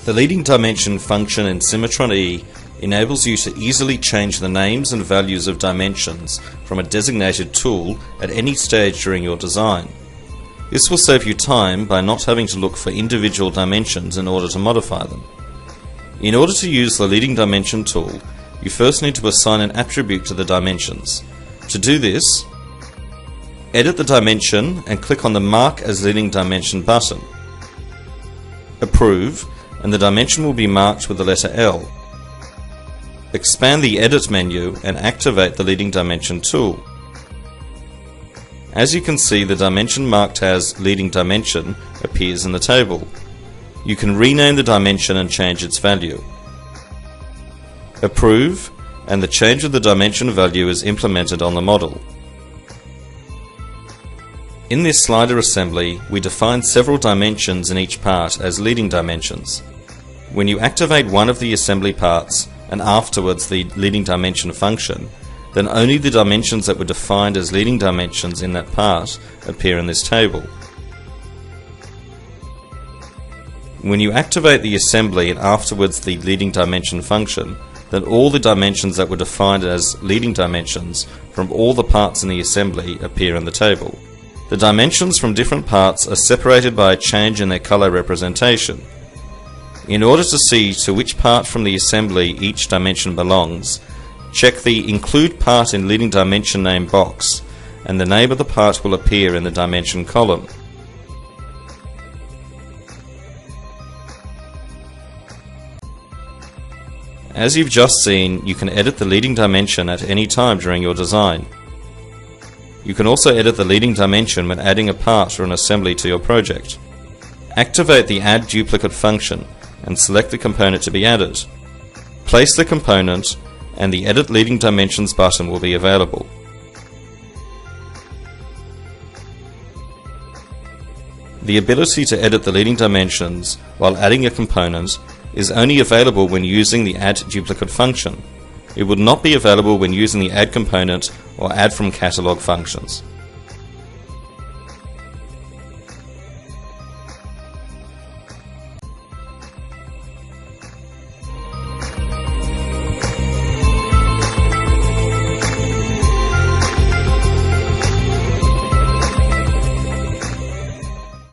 The leading dimension function in CimatronE enables you to easily change the names and values of dimensions from a designated tool at any stage during your design. This will save you time by not having to look for individual dimensions in order to modify them. In order to use the leading dimension tool, you first need to assign an attribute to the dimensions. To do this, edit the dimension and click on the Mark as Leading Dimension button. Approve, and the dimension will be marked with the letter L. Expand the Edit menu and activate the Leading Dimension tool. As you can see, the dimension marked as Leading Dimension appears in the table. You can rename the dimension and change its value. Approve, and the change of the dimension value is implemented on the model. In this slider assembly, we define several dimensions in each part as leading dimensions. When you activate one of the assembly parts and afterwards the leading dimension function, then only the dimensions that were defined as leading dimensions in that part appear in this table. When you activate the assembly and afterwards the leading dimension function, then all the dimensions that were defined as leading dimensions from all the parts in the assembly appear in the table. The dimensions from different parts are separated by a change in their color representation. In order to see to which part from the assembly each dimension belongs, check the Include Part in Leading Dimension Name box, and the name of the part will appear in the dimension column. As you've just seen, you can edit the leading dimension at any time during your design. You can also edit the leading dimension when adding a part or an assembly to your project. Activate the Add Duplicate function and select the component to be added. Place the component and the Edit Leading Dimensions button will be available. The ability to edit the leading dimensions while adding a component is only available when using the Add Duplicate function. It would not be available when using the Add Component or Add from Catalog functions.